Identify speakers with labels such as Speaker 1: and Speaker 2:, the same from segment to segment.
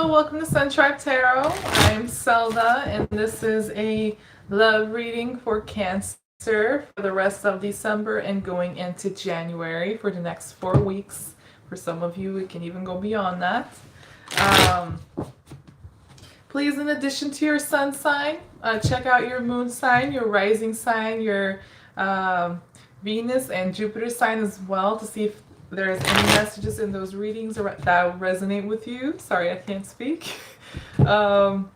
Speaker 1: Hello, welcome to Sun Tribe Tarot. I'm Selda, and this is a love reading for Cancer for the rest of December and going into January for the next 4 weeks. For some of you, it can even go beyond that. Please, in addition to your sun sign, check out your moon sign, your rising sign, your Venus and Jupiter sign as well to see if there's any messages in those readings that resonate with you. Sorry, I can't speak. So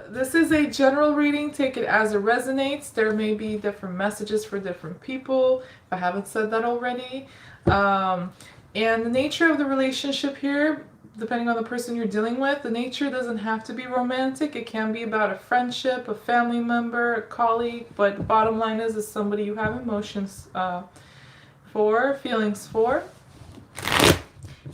Speaker 1: this is a general reading. Take it as it resonates. There may be different messages for different people, if I haven't said that already. And the nature of the relationship here, depending on the person you're dealing with, the nature doesn't have to be romantic. It can be about a friendship, a family member, a colleague, but the bottom line is somebody you have emotions for, feelings for.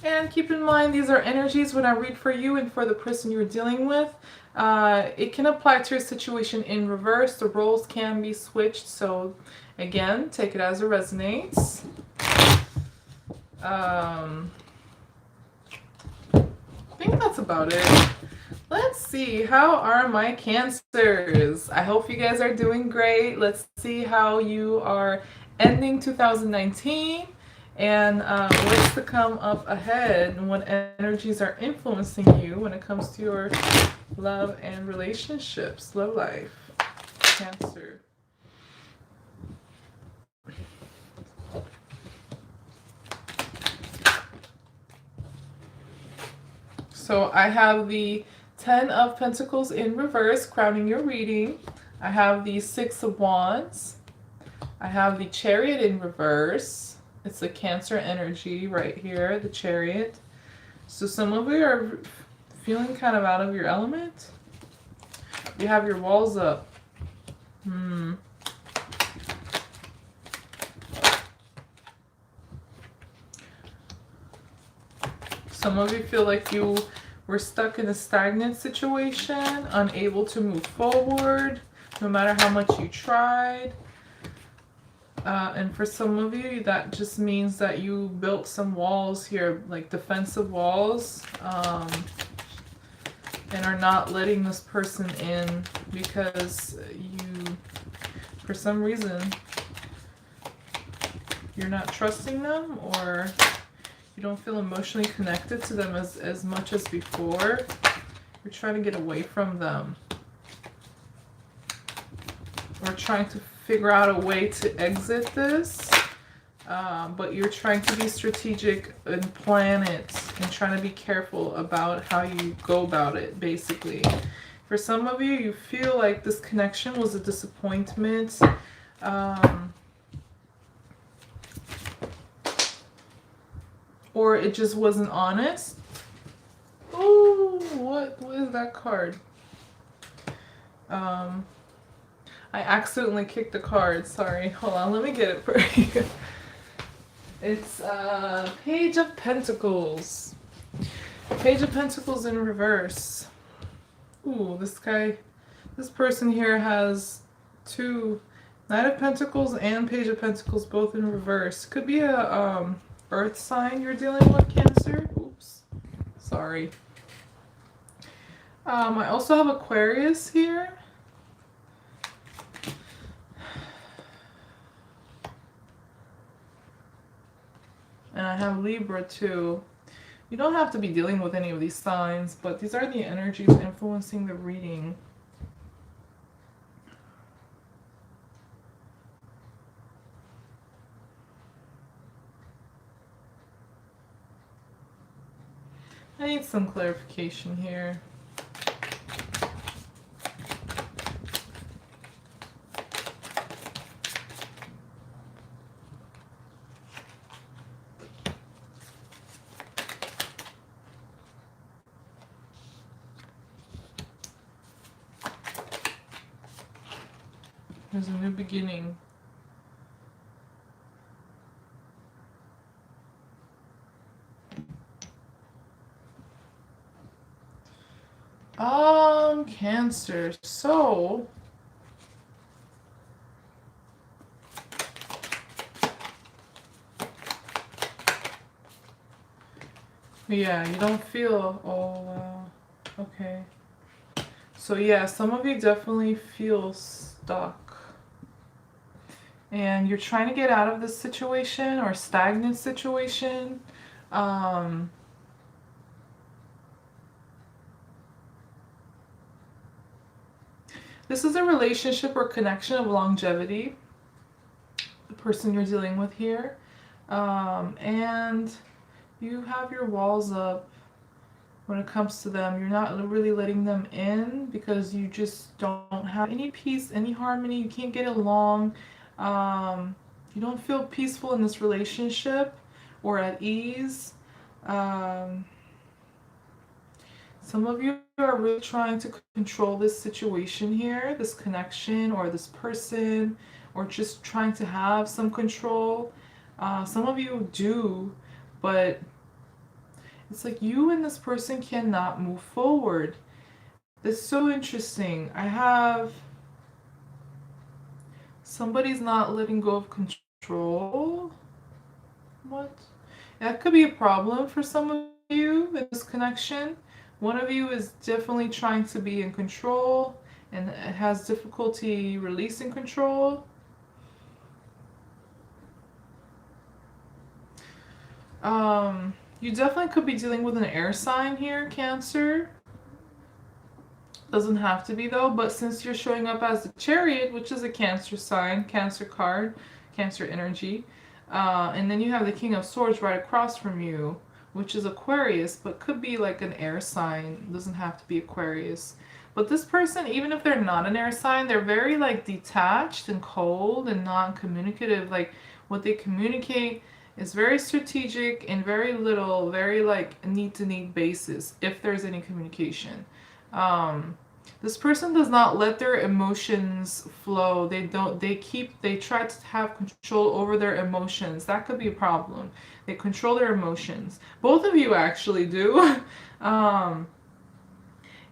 Speaker 1: And keep in mind, these are energies when I read for you and for the person you're dealing with. It can apply to your situation in reverse. The roles can be switched. So again, take it as it resonates. I think that's about it. Let's see, how are my Cancers? I hope you guys are doing great. Let's see how you are ending 2019 and what's to come up ahead and what energies are influencing you when it comes to your love and relationships, love life, Cancer. So I have the 10 of Pentacles in reverse, crowning your reading. I have the 6 of Wands. I have the Chariot in reverse. It's the Cancer energy right here, the Chariot. So some of you are feeling kind of out of your element. You have your walls up. Some of you feel like you were stuck in a stagnant situation, unable to move forward, no matter how much you tried. And for some of you, that just means that you built some walls here, like defensive walls, and are not letting this person in because you, for some reason, you're not trusting them, or you don't feel emotionally connected to them as much as before. You're trying to get away from them, or trying to figure out a way to exit this, but you're trying to be strategic and plan it and trying to be careful about how you go about it, basically. For some of you, you feel like this connection was a disappointment. Or it just wasn't honest. Oh, what is that card? I accidentally kicked the card. Sorry. Hold on. Let me get it for you. It's Page of Pentacles. Page of Pentacles in reverse. Ooh, this person here has two Knight of Pentacles and Page of Pentacles both in reverse. Could be a earth sign you're dealing with, Cancer. Oops. Sorry. I also have Aquarius here. And I have Libra too. You don't have to be dealing with any of these signs, but these are the energies influencing the reading. I need some clarification here. There's a new beginning. Cancer. So Yeah, you don't feel, oh, wow. Okay. So yeah, some of you definitely feel stuck. And you're trying to get out of this situation or stagnant situation. Um, this is a relationship or connection of longevity, the person you're dealing with here. And you have your walls up when it comes to them. You're not really letting them in because you just don't have any peace, any harmony. You can't get along. Um, you don't feel peaceful in this relationship or at ease. Um, some of you are really trying to control this situation here, this connection or this person, or just trying to have some control. Some of you do, but it's like you and this person cannot move forward. It's so interesting. I have somebody's not letting go of control. What? That could be a problem for some of you in this connection. One of you is definitely trying to be in control and has difficulty releasing control. You definitely could be dealing with an air sign here, Cancer. Doesn't have to be though, but since you're showing up as the Chariot, which is a Cancer sign, Cancer card, Cancer energy, and then you have the King of Swords right across from you, which is Aquarius, but could be like an air sign. Doesn't have to be Aquarius. But this person, even if they're not an air sign, they're very like detached and cold and non-communicative. Like what they communicate is very strategic and very little, very like need to need basis if there's any communication. Um, this person does not let their emotions flow. They try to have control over their emotions. That could be a problem. They control their emotions. Both of you actually do. um,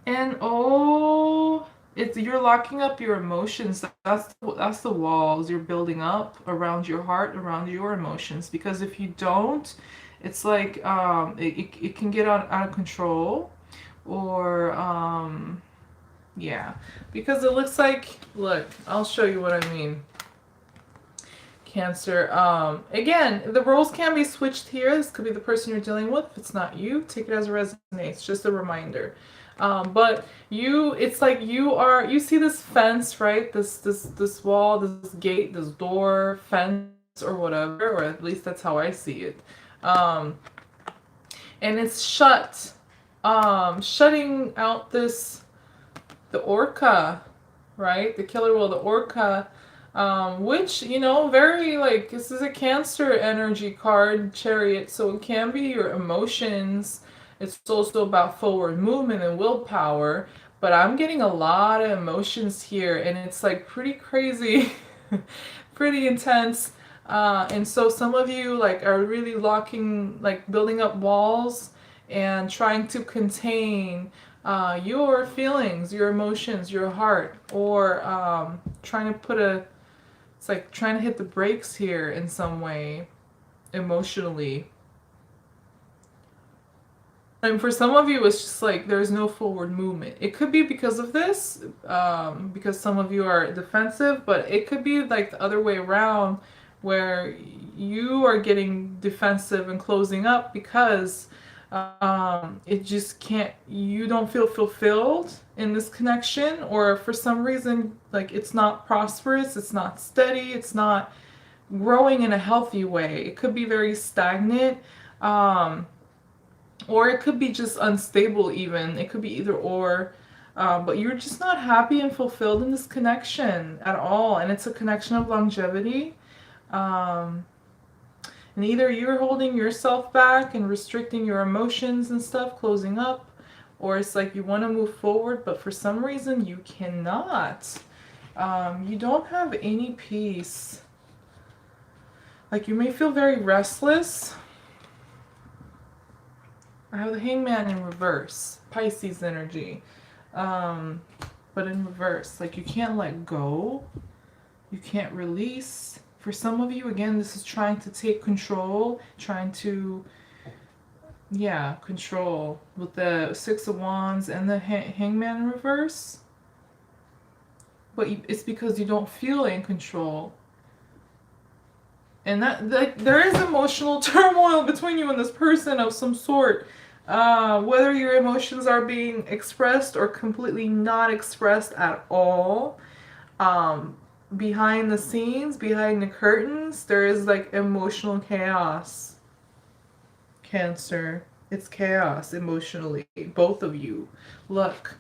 Speaker 1: and oh, it's you're locking up your emotions. That's the walls you're building up around your heart, around your emotions. Because if you don't, it's like it can get out of control, or yeah, because it looks like, look, I'll show you what I mean. Cancer. Again, the roles can be switched here. This could be the person you're dealing with. If it's not you, take it as it resonates. Just a reminder. But it's like you see this fence, right? This wall, this gate, this door, fence, or whatever, or at least that's how I see it. And it's shut, shutting out the orca, right? The killer whale, the orca, which, very like, this is a Cancer energy card, Chariot, so it can be your emotions. It's also about forward movement and willpower, but I'm getting a lot of emotions here, and it's like pretty crazy, pretty intense. And so some of you like are really locking, like building up walls and trying to contain your feelings, your emotions, your heart, or trying to it's like trying to hit the brakes here in some way, emotionally. And for some of you, it's just like there's no forward movement. It could be because of this, because some of you are defensive, but it could be like the other way around, where you are getting defensive and closing up because it just can't, you don't feel fulfilled in this connection, or for some reason, like it's not prosperous, it's not steady, it's not growing in a healthy way. It could be very stagnant. Or it could be just unstable, even. It could be either or. But you're just not happy and fulfilled in this connection at all. And it's a connection of longevity. Um, and either you're holding yourself back and restricting your emotions and stuff, closing up, or it's like you want to move forward, but for some reason you cannot. You don't have any peace. Like you may feel very restless. I have the Hangman in reverse, Pisces energy, but in reverse. Like you can't let go, you can't release. For some of you, again, this is trying to take control, trying to Yeah, control with the Six of Wands and the Hangman in reverse. But it's because you don't feel in control. And that, like, there is emotional turmoil between you and this person of some sort. Whether your emotions are being expressed or completely not expressed at all. Behind the scenes, behind the curtains, there is like emotional chaos. Cancer. It's chaos emotionally. Both of you. Look,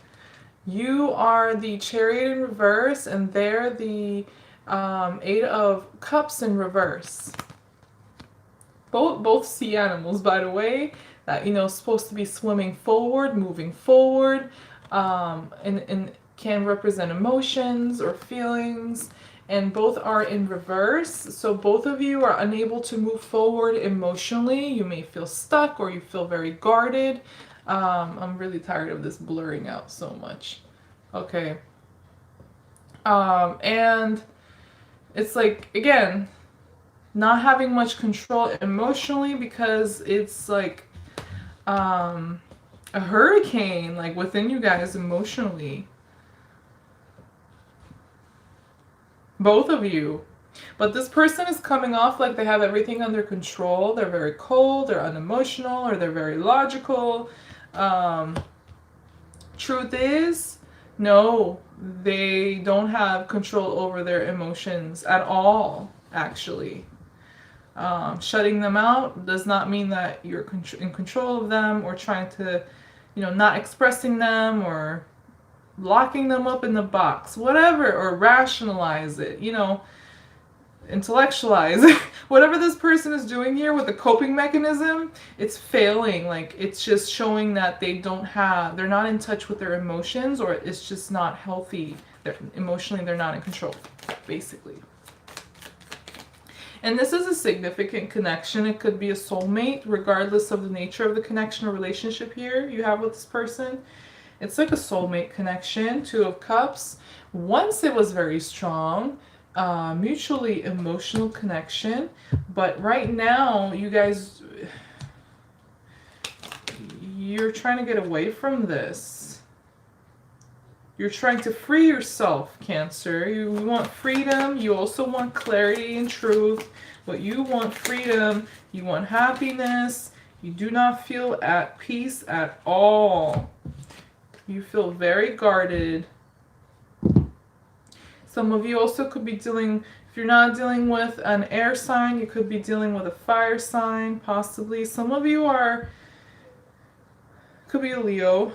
Speaker 1: you are the Chariot in reverse, and they're the Eight of Cups in reverse. Both sea animals, by the way, that supposed to be swimming forward, moving forward, and can represent emotions or feelings. And both are in reverse, so both of you are unable to move forward emotionally. You may feel stuck or you feel very guarded. I'm really tired of this blurring out so much. Okay. And it's like, again, not having much control emotionally because it's like a hurricane like within you guys emotionally. Both of you. But this person is coming off like they have everything under control. They're very cold, they're unemotional, or they're very logical. Truth is, no, they don't have control over their emotions at all, actually. Shutting them out does not mean that you're in control of them or trying to, not expressing them or locking them up in the box, whatever, or rationalize it, intellectualize it. Whatever this person is doing here with the coping mechanism, it's failing. Like, it's just showing that they're not in touch with their emotions, or it's just not healthy. Emotionally, they're not in control, basically. And this is a significant connection. It could be a soulmate, regardless of the nature of the connection or relationship here you have with this person. It's like a soulmate connection. Two of Cups. Once it was very strong, mutually emotional connection. But right now, you guys, you're trying to get away from this. You're trying to free yourself, Cancer. You want freedom. You also want clarity and truth. But you want freedom. You want happiness. You do not feel at peace at all. You feel very guarded. Some of you also could be dealing, if you're not dealing with an air sign, you could be dealing with a fire sign, possibly. Some of you could be a Leo.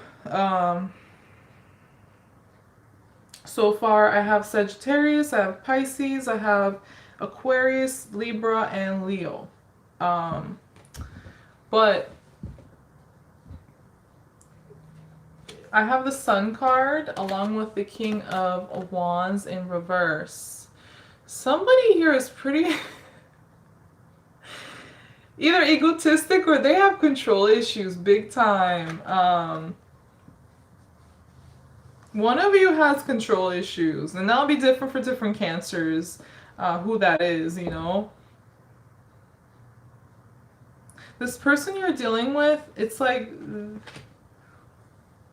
Speaker 1: So far, I have Sagittarius, I have Pisces, I have Aquarius, Libra, and Leo. But I have the Sun card along with the King of Wands in reverse. Somebody here is pretty either egotistic or they have control issues big time. One of you has control issues, and that'll be different for different Cancers, who that is, This person you're dealing with, it's like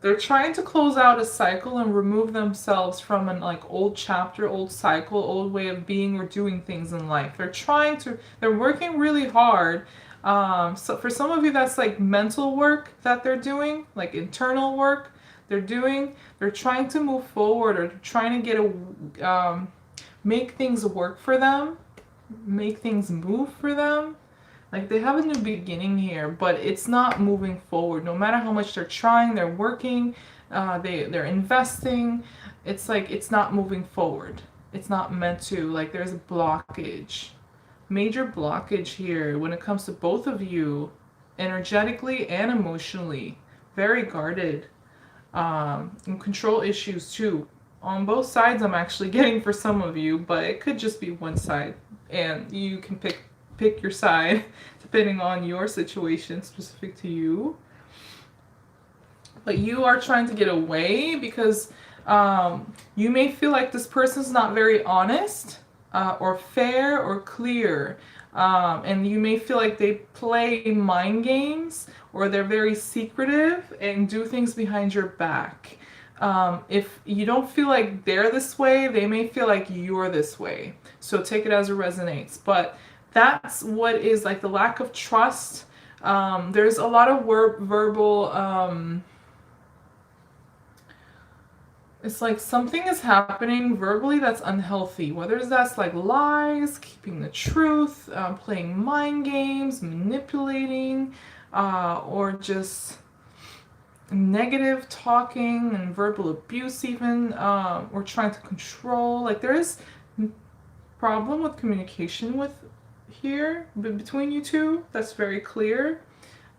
Speaker 1: they're trying to close out a cycle and remove themselves from an old chapter, old cycle, old way of being or doing things in life. They're working really hard. So for some of you, that's like mental work that they're doing, like internal work they're doing. They're trying to move forward or trying to make things work for them, make things move for them. Like, they have a new beginning here, but it's not moving forward. No matter how much they're trying, they're working, they're investing. It's like it's not moving forward. It's not meant to. Like, there's a blockage. Major blockage here when it comes to both of you, energetically and emotionally. Very guarded. And control issues too. On both sides, I'm actually getting for some of you, but it could just be one side. And you can pick your side depending on your situation specific to you. But you are trying to get away because you may feel like this person's not very honest. or fair or clear. And you may feel like they play mind games, or they're very secretive and do things behind your back. If you don't feel like they're this way, they may feel like you're this way. So take it as it resonates. But that's what is like the lack of trust. There's a lot of verbal, it's like something is happening verbally that's unhealthy, whether that's like lies, keeping the truth, playing mind games, manipulating, or just negative talking and verbal abuse even, or trying to control. Like there is problem with communication with here between you two. That's very clear.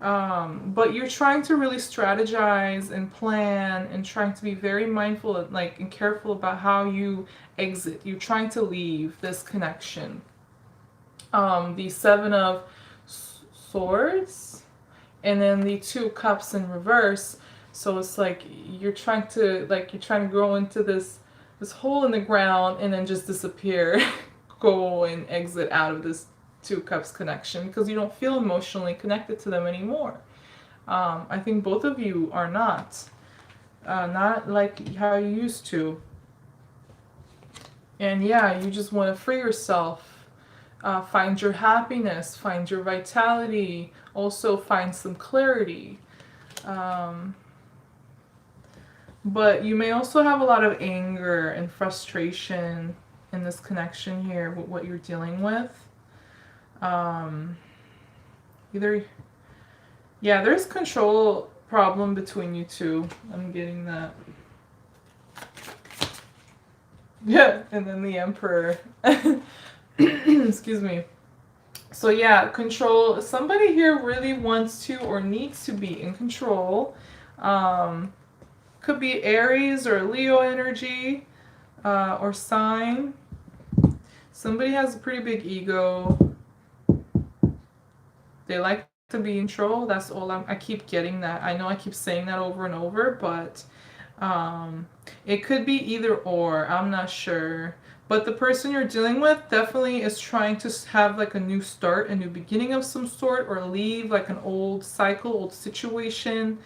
Speaker 1: But you're trying to really strategize and plan and trying to be very mindful and careful about how you exit. You're trying to leave this connection. The Seven of Swords and then the Two Cups in reverse. So it's like you're trying to go into this hole in the ground and then just disappear, go and exit out of this Two Cups connection because you don't feel emotionally connected to them anymore. I think both of you are not like how you used to. And yeah, you just want to free yourself, find your happiness, find your vitality, also find some clarity. But you may also have a lot of anger and frustration in this connection here with what you're dealing with. There's control problem between you two. I'm getting that. Yeah, and then the Emperor. Excuse me. So yeah, control. Somebody here really wants to or needs to be in control. Could be Aries or Leo energy, or sign. Somebody has a pretty big ego. They like to be in control. That's all I keep getting that. I know I keep saying that over and over, but it could be either or. I'm not sure. But the person you're dealing with definitely is trying to have like a new start, a new beginning of some sort, or leave like an old cycle, old situation.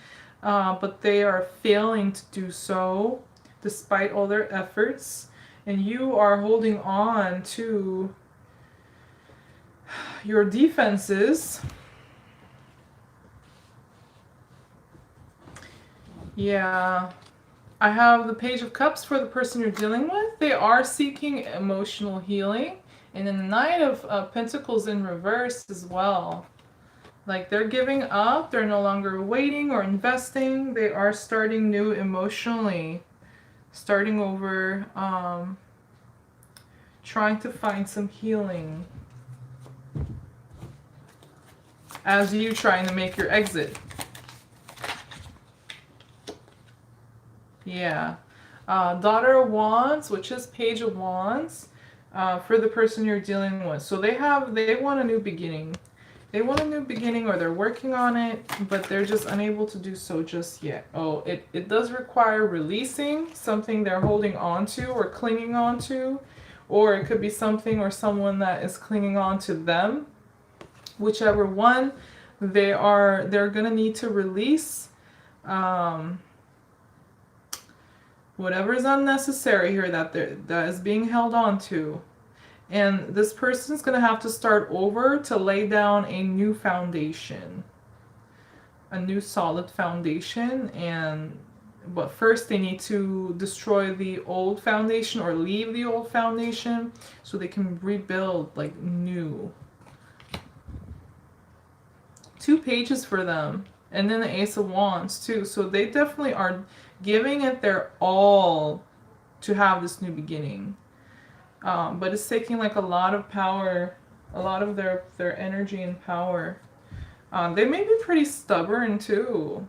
Speaker 1: But they are failing to do so despite all their efforts. And you are holding on to your defenses. Yeah. I have the Page of Cups for the person you're dealing with. They are seeking emotional healing. And then the Knight of Pentacles in reverse as well. Like they're giving up. They're no longer waiting or investing. They are starting new emotionally. Starting over. Trying to find some healing. As you trying to make your exit. Yeah. Daughter of Wands, which is Page of Wands, for the person you're dealing with. So they want a new beginning. They want a new beginning, or they're working on it, but they're just unable to do so just yet. Oh, it does require releasing something they're holding on to or clinging on to, or it could be something or someone that is clinging on to them. Whichever one, they're gonna need to release. Whatever is unnecessary here that is being held on to. And this person's going to have to start over to lay down a new foundation. A new solid foundation. But first they need to destroy the old foundation or leave the old foundation so they can rebuild like new. 2 pages for them. And then the Ace of Wands too. So they definitely are giving it their all to have this new beginning. But it's taking like a lot of power, a lot of their energy and power. They may be pretty stubborn too.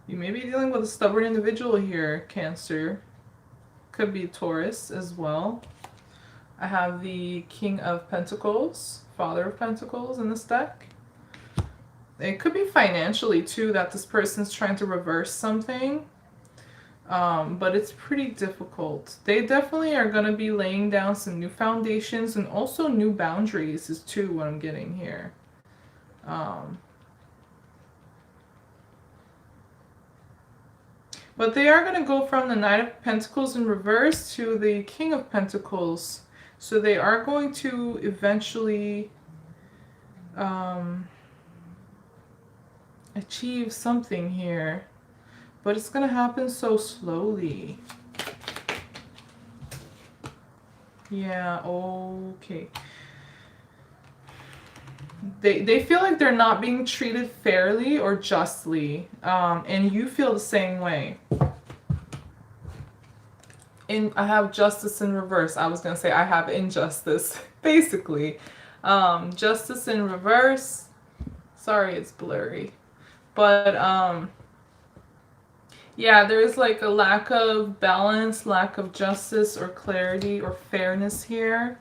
Speaker 1: You may be dealing with a stubborn individual here, Cancer. Could be Taurus as well. I have the King of Pentacles, Father of Pentacles in this deck. It could be financially too that this person's trying to reverse something. But it's pretty difficult. They definitely are going to be laying down some new foundations and also new boundaries is too what I'm getting here. Um, but they are going to go from the Knight of Pentacles in reverse to the King of Pentacles. So they are going to eventually achieve something here. But it's going to happen so slowly. Yeah, okay. They feel like they're not being treated fairly or justly. And you feel the same way. I have justice in reverse. I was going to say I have injustice, basically. Justice in reverse. Sorry, it's blurry. But, yeah, there's like a lack of balance, lack of justice or clarity or fairness here.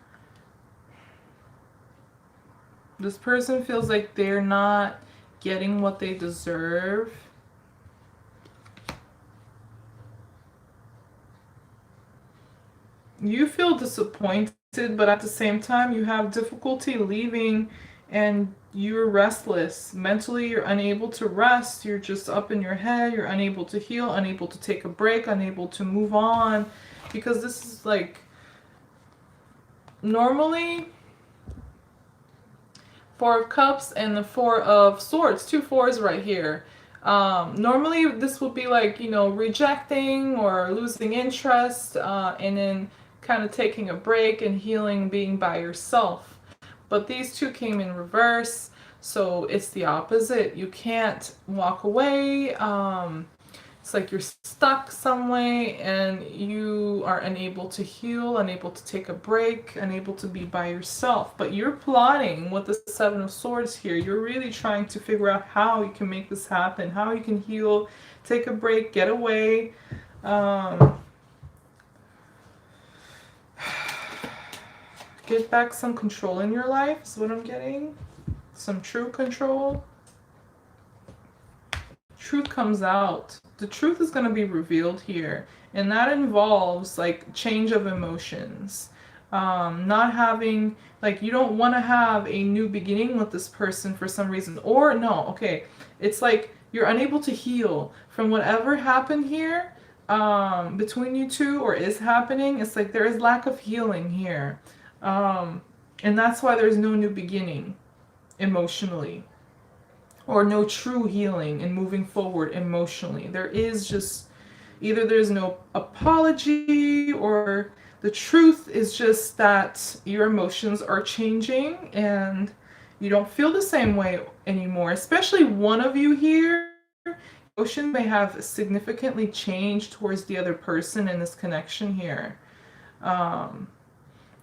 Speaker 1: This person feels like they're not getting what they deserve. You feel disappointed, but at the same time, you have difficulty leaving and you're restless. Mentally, you're unable to rest. You're just up in your head. You're unable to heal, unable to take a break, unable to move on. Because this is like, normally, Four of Cups and the Four of Swords. 2 fours right here. Normally, this would be like, rejecting or losing interest, and then kind of taking a break and healing, being by yourself. But these two came in reverse, so it's the opposite. You can't walk away. It's like you're stuck some way and you are unable to heal, unable to take a break, unable to be by yourself. But you're plotting with the Seven of Swords here. You're really trying to figure out how you can make this happen, how you can heal, take a break, get away. Get back some control in your life is what I'm getting. Some true control. Truth comes out. The truth is going to be revealed here, and that involves like change of emotions. Not having, like, you don't want to have a new beginning with this person for some reason, or no, okay, it's like you're unable to heal from whatever happened here between you two or is happening. It's like there is lack of healing here, and that's why there's no new beginning emotionally, or no true healing and moving forward emotionally. There is just either there's no apology, or the truth is just that your emotions are changing and you don't feel the same way anymore. Especially one of you here, emotions may have significantly changed towards the other person in this connection here.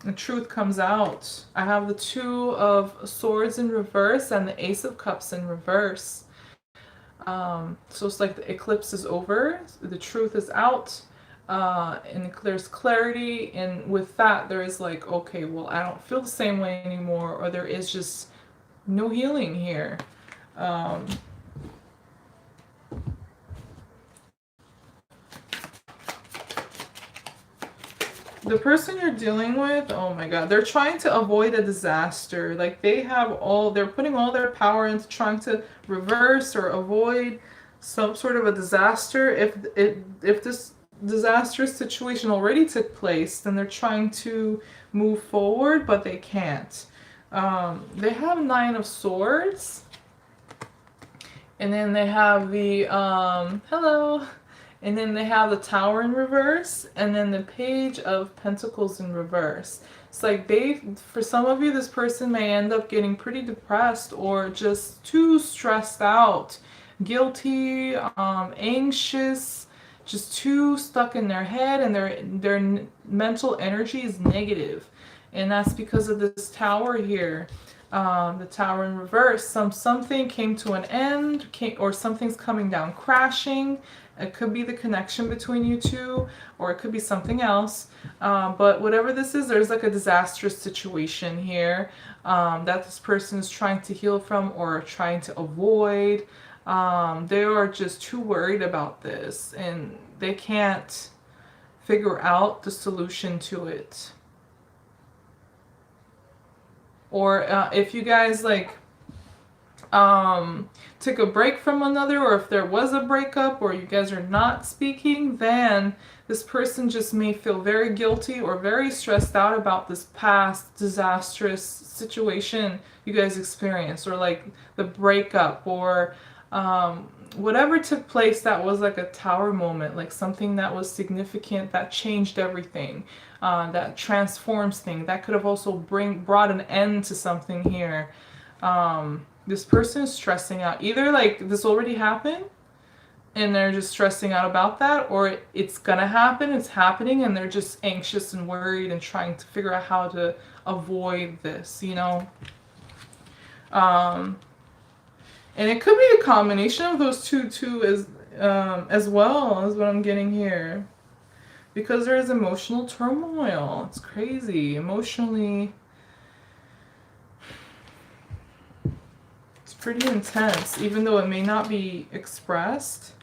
Speaker 1: The truth comes out. I have the Two of Swords in reverse and the Ace of Cups in reverse. So it's like the eclipse is over, the truth is out, and there's clarity, and with that there is like, okay, well, I don't feel the same way anymore, or there is just no healing here. The person you're dealing with, oh my god, they're trying to avoid a disaster. Like they're putting all their power into trying to reverse or avoid some sort of a disaster. If this disastrous situation already took place, then they're trying to move forward, but they can't. They have Nine of Swords, and then they have the hello. And then they have the Tower in reverse, and then the Page of Pentacles in reverse. It's like for some of you, this person may end up getting pretty depressed or just too stressed out, guilty, anxious, just too stuck in their head, and their mental energy is negative. And that's because of this Tower here. The Tower in reverse. Something came to an end, or something's coming down crashing. It could be the connection between you two, or it could be something else. But whatever this is, there's like a disastrous situation here that this person is trying to heal from or trying to avoid. They are just too worried about this, and they can't figure out the solution to it. Or if you guys like took a break from another, or if there was a breakup, or you guys are not speaking, then this person just may feel very guilty or very stressed out about this past disastrous situation you guys experienced, or like the breakup, or whatever took place that was like a tower moment, like something that was significant, that changed everything, that transforms things, that could have also brought an end to something here. This person is stressing out. Either like this already happened and they're just stressing out about that, or it's gonna happen, it's happening, and they're just anxious and worried and trying to figure out how to avoid this, you know? And it could be a combination of those two as well, as what I'm getting here. Because there is emotional turmoil. It's crazy. Emotionally, pretty intense, even though it may not be expressed,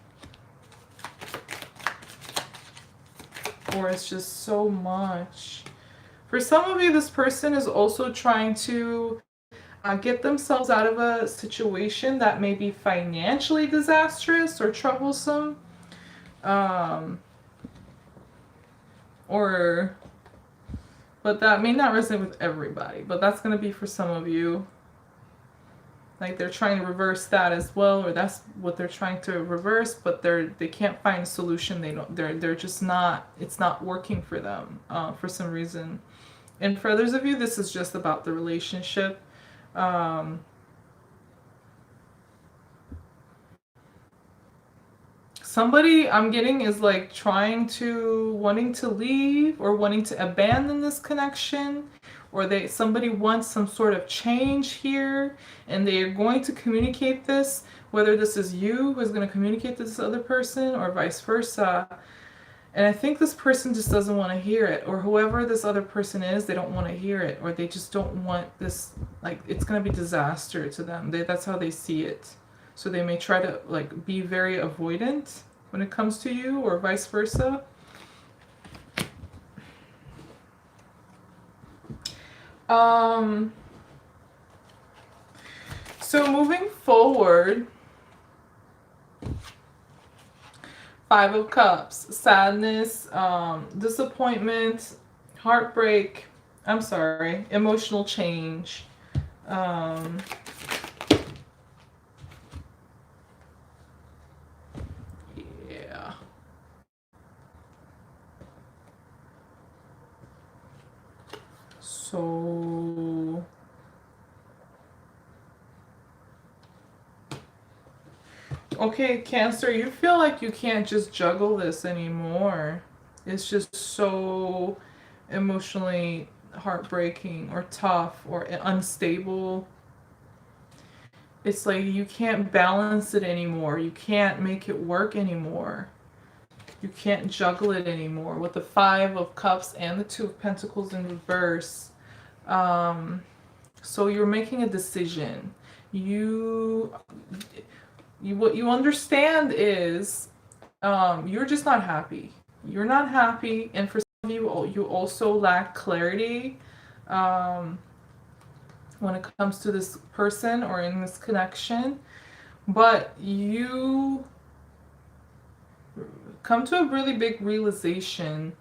Speaker 1: or it's just so much. For some of you, this person is also trying to get themselves out of a situation that may be financially disastrous or troublesome, but that may not resonate with everybody, but that's going to be for some of you. Like they're trying to reverse that as well, or that's what they're trying to reverse, but they can't find a solution. They're just not, it's not working for them for some reason. And for others of you, this is just about the relationship. Somebody I'm getting is like wanting to leave or wanting to abandon this connection, or somebody wants some sort of change here, and they are going to communicate this, whether this is you who is going to communicate to this other person or vice versa. And I think this person just doesn't want to hear it, or whoever this other person is, they don't want to hear it, or they just don't want this, like it's going to be disaster to them. That's how they see it. So they may try to like be very avoidant when it comes to you, or vice versa. So moving forward, 5 of Cups, sadness, disappointment, heartbreak, emotional change. Yeah. So okay, Cancer, you feel like you can't just juggle this anymore. It's just so emotionally heartbreaking or tough or unstable. It's like you can't balance it anymore. You can't make it work anymore. You can't juggle it anymore. With the 5 of Cups and the 2 of Pentacles in reverse. So you're making a decision. What you understand is you're just not happy. You're not happy, and for some of you, you also lack clarity when it comes to this person or in this connection. But you come to a really big realization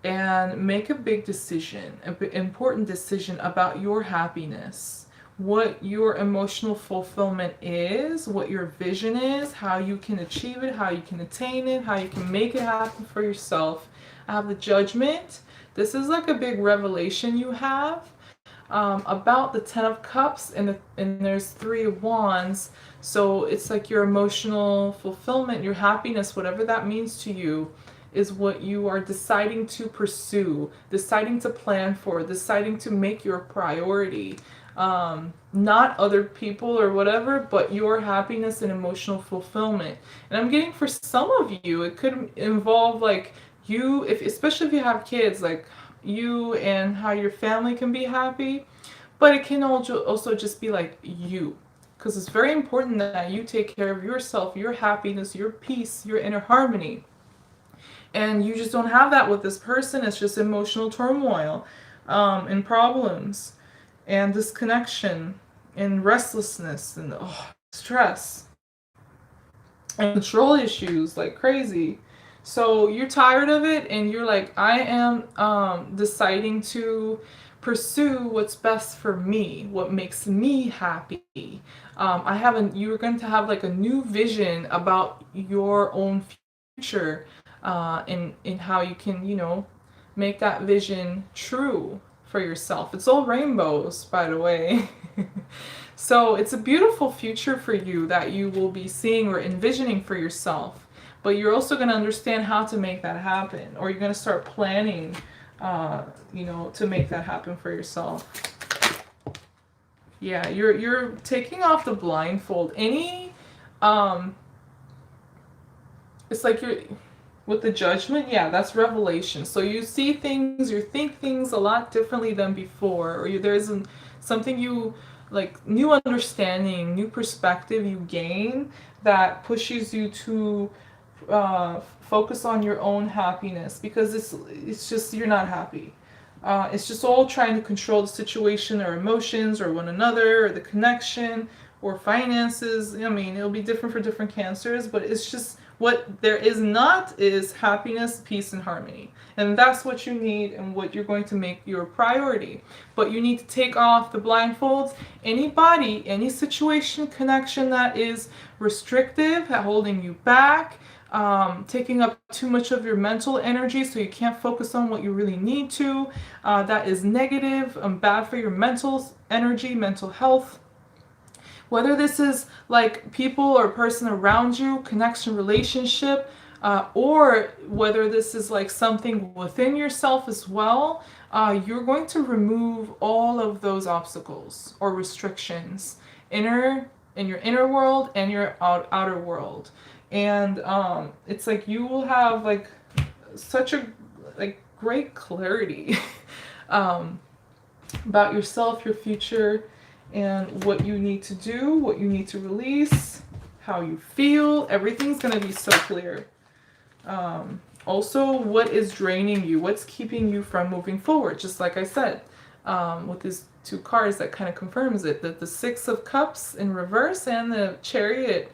Speaker 1: and make a big decision, an important decision about your happiness, what your emotional fulfillment is, what your vision is, how you can achieve it, how you can attain it, how you can make it happen for yourself. I have the Judgment. This is like a big revelation you have about the 10 of Cups, and there's 3 of Wands. So it's like your emotional fulfillment, your happiness, whatever that means to you, is what you are deciding to pursue, deciding to plan for, deciding to make your priority. Not other people or whatever, but your happiness and emotional fulfillment. And I'm getting for some of you, it could involve like you, especially if you have kids, like you and how your family can be happy. But it can also just be like you, because it's very important that you take care of yourself, your happiness, your peace, your inner harmony. And you just don't have that with this person. It's just emotional turmoil, and problems and disconnection and restlessness and stress and control issues like crazy. So you're tired of it and you're like, I am deciding to pursue what's best for me, what makes me happy. You're going to have like a new vision about your own future, in how you can, make that vision true for yourself. It's all rainbows, by the way. So it's a beautiful future for you that you will be seeing or envisioning for yourself. But you're also going to understand how to make that happen, or you're going to start planning, to make that happen for yourself. Yeah, you're taking off the blindfold. It's like you're with the judgment. Yeah, that's revelation. So you see things, you think things a lot differently than before, or there's something you like, new understanding, new perspective you gain that pushes you to focus on your own happiness, because it's just you're not happy. It's just all trying to control the situation or emotions or one another or the connection or finances. I mean, it'll be different for different cancers, but it's just what there is not is happiness, peace, and harmony. And that's what you need and what you're going to make your priority. But you need to take off the blindfolds. Anybody, any situation, connection that is restrictive, holding you back, taking up too much of your mental energy so you can't focus on what you really need to, that is negative and bad for your mental energy, mental health. Whether this is like people or person around you, connection, relationship, or whether this is like something within yourself as well, you're going to remove all of those obstacles or restrictions in your inner world and your outer world. And it's like you will have like such a like great clarity about yourself, your future, and what you need to do, what you need to release, how you feel. Everything's going to be so clear. Also, what is draining you? What's keeping you from moving forward? Just like I said, with these two cards, that kind of confirms it. That the Six of Cups in reverse and the Chariot.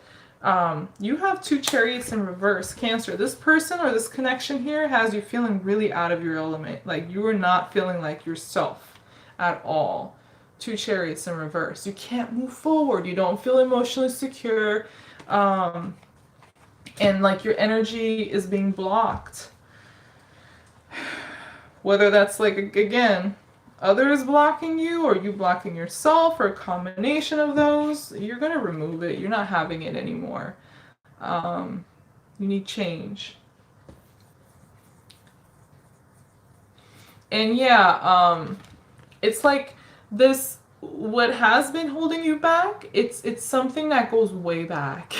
Speaker 1: You have two Chariots in reverse, Cancer. This person or this connection here has you feeling really out of your element. Like you are not feeling like yourself at all. Two Chariots in reverse. You can't move forward. You don't feel emotionally secure. And like your energy is being blocked. Whether that's like, again, others blocking you or you blocking yourself or a combination of those, you're going to remove it. You're not having it anymore. You need change. And yeah, it's like this, what has been holding you back, it's something that goes way back.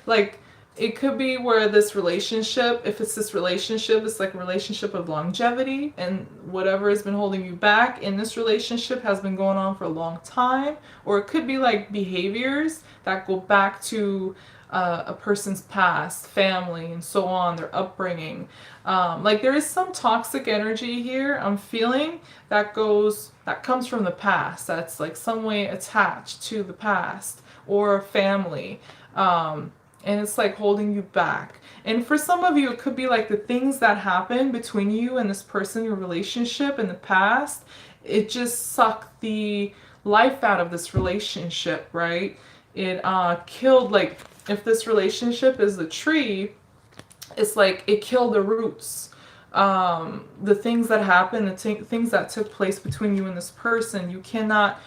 Speaker 1: Like, it could be where this relationship, if it's this relationship, it's like a relationship of longevity, and whatever has been holding you back in this relationship has been going on for a long time. Or it could be like behaviors that go back to a person's past, family, and so on, their upbringing. Like there is some toxic energy here I'm feeling that comes from the past, that's like some way attached to the past or family. And it's like holding you back. And for some of you, it could be like the things that happened between you and this person, your relationship in the past, it just sucked the life out of this relationship, right? It killed, like, if this relationship is a tree, it's like it killed the roots. The things that happened, the things that took place between you and this person, you cannot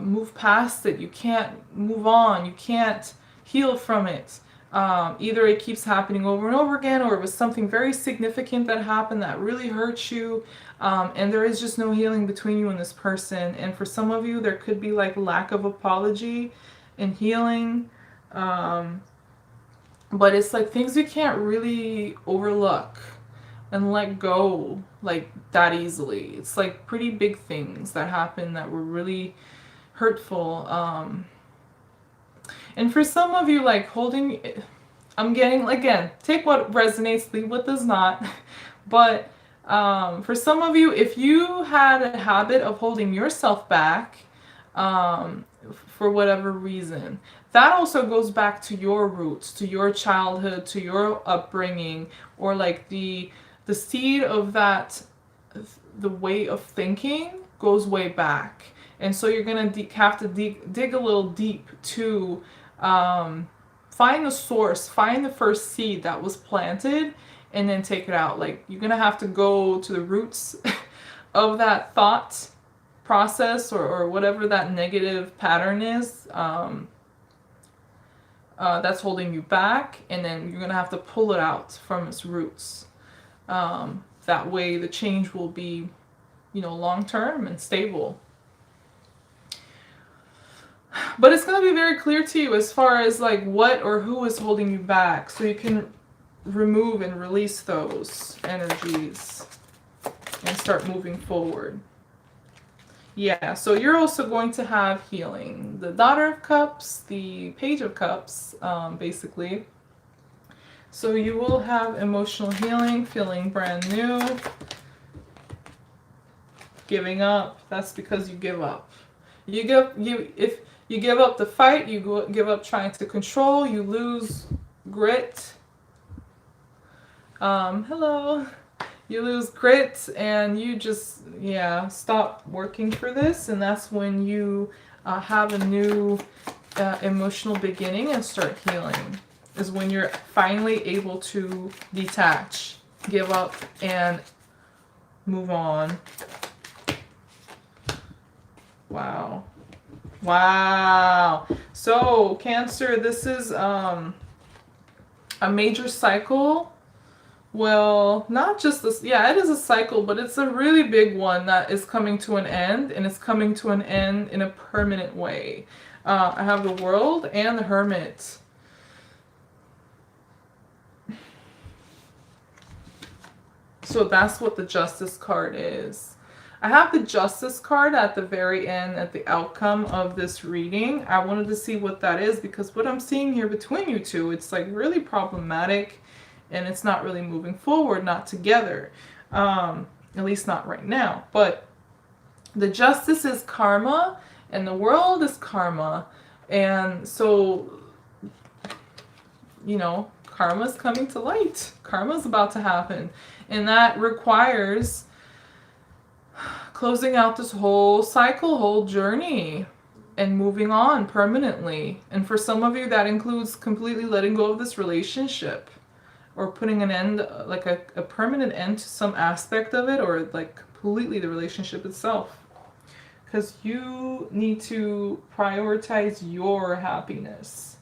Speaker 1: move past it. You can't move on. You can't heal from it. Either it keeps happening over and over again, or it was something very significant that happened that really hurt you, and there is just no healing between you and this person. And for some of you, there could be like lack of apology and healing, but it's like things you can't really overlook and let go like that easily. It's like pretty big things that happened that were really hurtful. And for some of you, like I'm getting, again, take what resonates, leave what does not. But for some of you, if you had a habit of holding yourself back for whatever reason, that also goes back to your roots, to your childhood, to your upbringing, or like the seed of that, the way of thinking goes way back. And so you're going to have to dig a little deep to find the source, find the first seed that was planted, and then take it out. Like, you're going to have to go to the roots of that thought process, or whatever that negative pattern is that's holding you back, and then you're going to have to pull it out from its roots. That way the change will be, long term and stable. But it's going to be very clear to you as far as like what or who is holding you back, so you can remove and release those energies and start moving forward. Yeah, so you're also going to have healing. The Daughter of Cups, the Page of Cups, basically. So you will have emotional healing, feeling brand new, giving up. That's because you give up. If you give up the fight, you give up trying to control, you lose grit. Hello. You lose grit, and you just, stop working for this, and that's when you have a new emotional beginning and start healing, is when you're finally able to detach, give up, and move on. Wow. Wow. So, Cancer, this is a major cycle. Well, not just this, it is a cycle, but it's a really big one that is coming to an end, and it's coming to an end in a permanent way. I have the World and the Hermit. So that's what the Justice card is. I have the Justice card at the very end, at the outcome of this reading. I wanted to see what that is, because what I'm seeing here between you two, it's like really problematic. And it's not really moving forward, not together. At least not right now. But the Justice is karma, and the World is karma. And so, karma's coming to light. Karma's about to happen. And that requires closing out this whole cycle, whole journey, and moving on permanently. And for some of you, that includes completely letting go of this relationship, or putting an end, like a permanent end to some aspect of it, or like completely the relationship itself. Because you need to prioritize your happiness,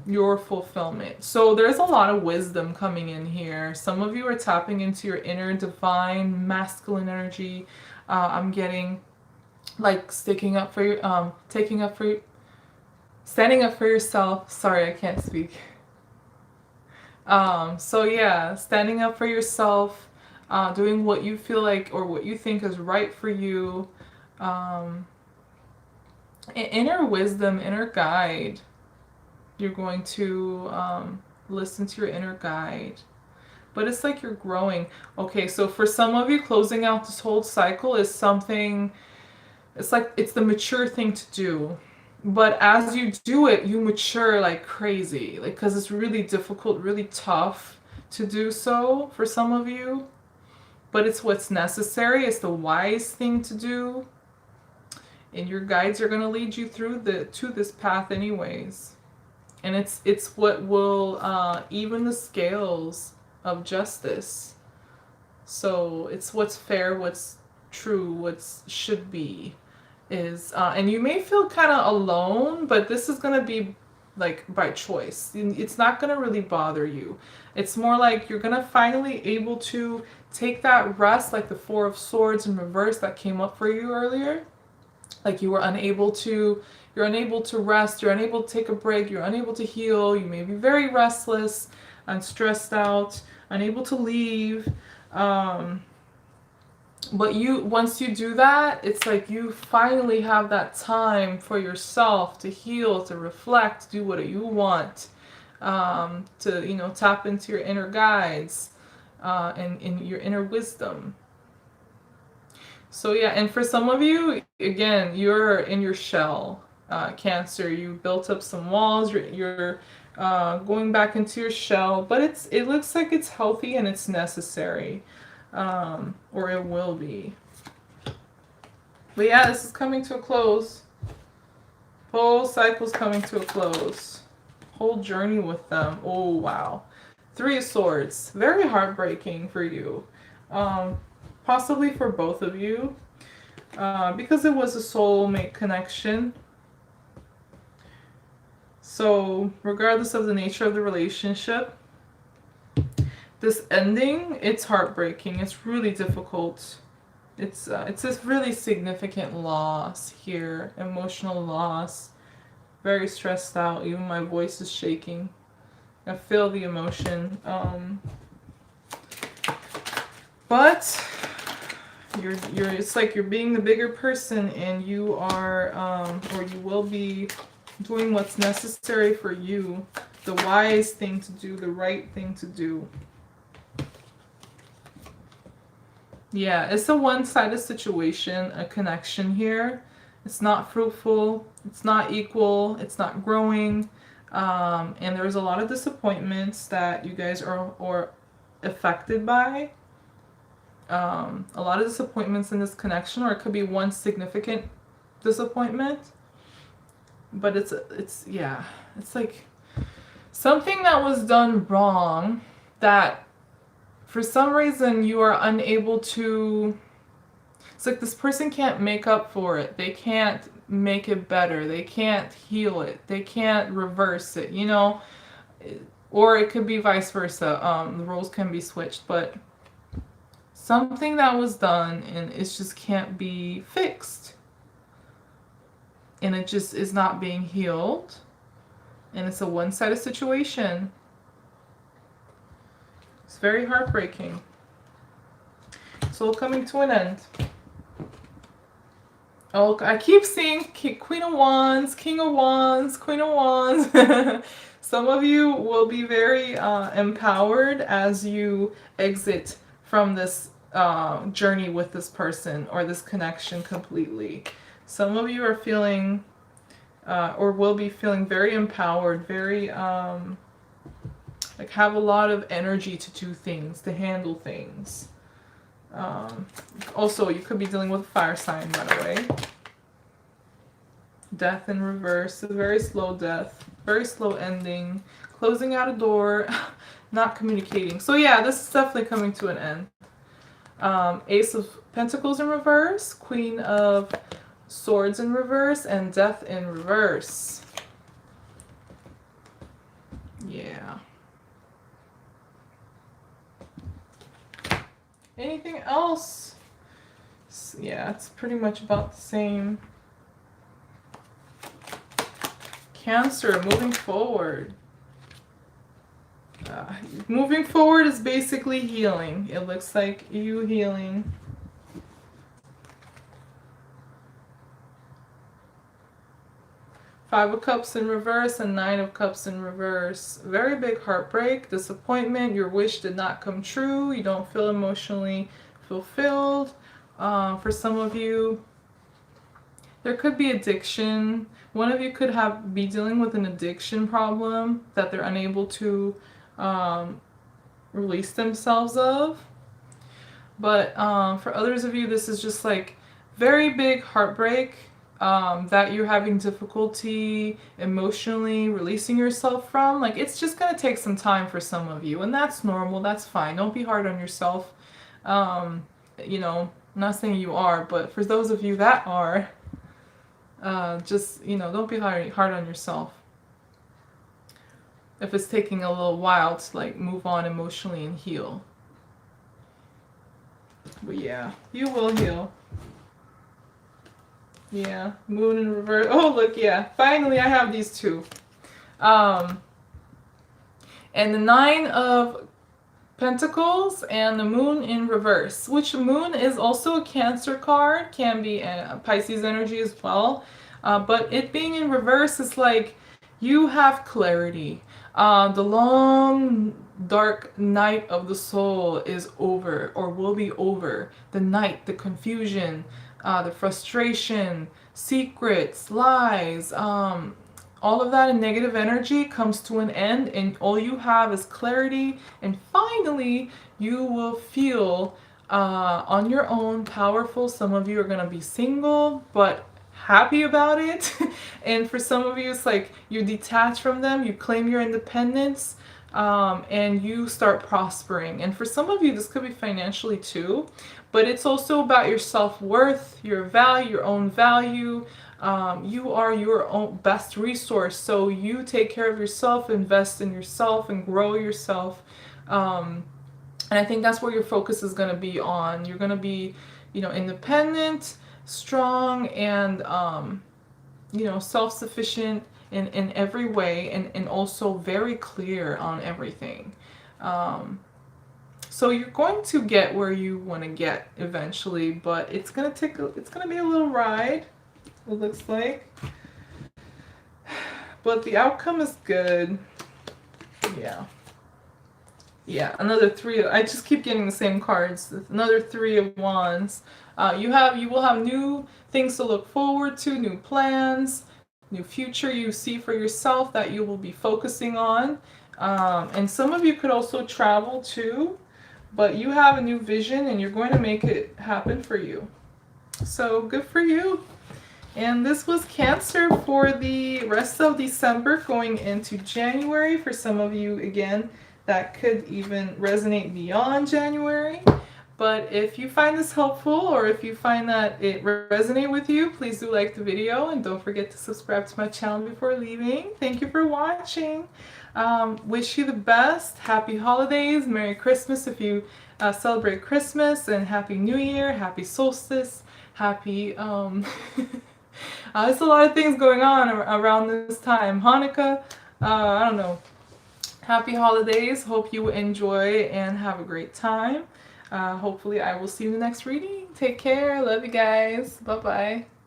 Speaker 1: your fulfillment. So there's a lot of wisdom coming in here. Some of you are tapping into your inner divine masculine energy. I'm getting like standing up for yourself. Sorry, I can't speak. Standing up for yourself, doing what you feel like or what you think is right for you. Inner wisdom, inner guide. You're going to listen to your inner guide. But it's like you're growing. Okay, so for some of you, closing out this whole cycle is something, it's like it's the mature thing to do. But as you do it, you mature like crazy, like, because it's really difficult, really tough to do so for some of you. But it's what's necessary. It's the wise thing to do. And your guides are going to lead you through to this path anyways. And it's what will even the scales of justice. So it's what's fair, what's true, what should be. Is and you may feel kind of alone, but this is going to be like by choice. It's not going to really bother you. It's more like you're going to finally able to take that rest, like the Four of Swords in reverse that came up for you earlier. Like you're unable to rest, you're unable to take a break, you're unable to heal, you may be very restless and stressed out, unable to leave. But once you do that, it's like you finally have that time for yourself to heal, to reflect, do what you want. to, tap into your inner guides, and in your inner wisdom. So yeah, and for some of you, again, you're in your shell, Cancer. You built up some walls. You're going back into your shell, but it looks like it's healthy and it's necessary, or it will be. But yeah, this is coming to a close. Whole cycle's coming to a close. Whole journey with them. Oh wow, 3 of Swords. Very heartbreaking for you. Possibly for both of you, because it was a soulmate connection. So regardless of the nature of the relationship, this ending, it's heartbreaking. It's really difficult. It's a really significant loss here, emotional loss. Very stressed out. Even my voice is shaking. I feel the emotion. But you're it's like you're being the bigger person, and you are or you will be doing what's necessary for you, the wise thing to do, the right thing to do. Yeah, it's a one-sided situation, a connection here. It's not fruitful, it's not equal, it's not growing, and there's a lot of disappointments that you guys are affected by. A lot of disappointments in this connection, or it could be one significant disappointment. But it's yeah, it's like something that was done wrong, that for some reason you are unable to. It's like this person can't make up for it. They can't make it better. They can't heal it. They can't reverse it, or it could be vice versa. The roles can be switched, but something that was done and it just can't be fixed. And it just is not being healed. And it's a one-sided situation. It's very heartbreaking. It's all coming to an end. Oh, I keep seeing Queen of Wands, King of Wands, Queen of Wands. Some of you will be very empowered as you exit from this journey with this person or this connection completely. Some of you are feeling or will be feeling very empowered, very like have a lot of energy to do things, to handle things. Also, you could be dealing with a fire sign, by the way. Death in reverse, a very slow death, very slow ending, closing out a door, not communicating. So yeah, this is definitely coming to an end. Ace of Pentacles in reverse, Queen of Swords in reverse, and Death in reverse. Yeah. Anything else? Yeah, it's pretty much about the same. Cancer, moving forward. Moving forward is basically healing. It looks like you healing. Five of Cups in reverse and Nine of Cups in reverse. Very big heartbreak, disappointment. Your wish did not come true. You don't feel emotionally fulfilled. For some of you, there could be addiction. One of you could be dealing with an addiction problem that they're unable to release themselves of. But for others of you, this is just like very big heartbreak. That you're having difficulty emotionally releasing yourself from. Like, it's just going to take some time for some of you, and that's normal. That's fine. Don't be hard on yourself. I'm not saying you are, but for those of you that are, just, don't be hard on yourself. If it's taking a little while to, like, move on emotionally and heal. But yeah, you will heal. Yeah, Moon in reverse. Oh, look, yeah. Finally, I have these two. And the Nine of Pentacles and the Moon in reverse, which Moon is also a Cancer card, can be a Pisces energy as well. But it being in reverse is like you have clarity. The long dark night of the soul is over, or will be over. The night, the confusion, the frustration, secrets, lies, all of that and negative energy comes to an end, and all you have is clarity. And finally, you will feel on your own, powerful. Some of you are going to be single, but happy about it. And for some of you, it's like you detach from them, you claim your independence, and you start prospering. And for some of you, this could be financially too, but it's also about your self-worth, your value, your own value. You are your own best resource, so you take care of yourself, invest in yourself, and grow yourself. And I think that's where your focus is going to be on. You're going to be, independent, strong, and self-sufficient in every way, and also very clear on everything. So you're going to get where you want to get eventually, but it's going to be a little ride, it looks like. But the outcome is good. Yeah, another 3. I just keep getting the same cards. Another 3 of Wands. You will have new things to look forward to, new plans, new future you see for yourself that you will be focusing on. And some of you could also travel too, but you have a new vision and you're going to make it happen for you. So good for you. And this was Cancer for the rest of December going into January. For some of you, again, that could even resonate beyond January. But if you find this helpful, or if you find that it resonates with you, please do like the video, and don't forget to subscribe to my channel before leaving. Thank you for watching. Wish you the best. Happy holidays. Merry Christmas if you celebrate Christmas, and Happy New Year. Happy solstice. Happy there's a lot of things going on around this time. Hanukkah, I don't know. Happy holidays. Hope you enjoy and have a great time. Hopefully I will see you in the next reading. Take care. Love you guys. Bye-bye.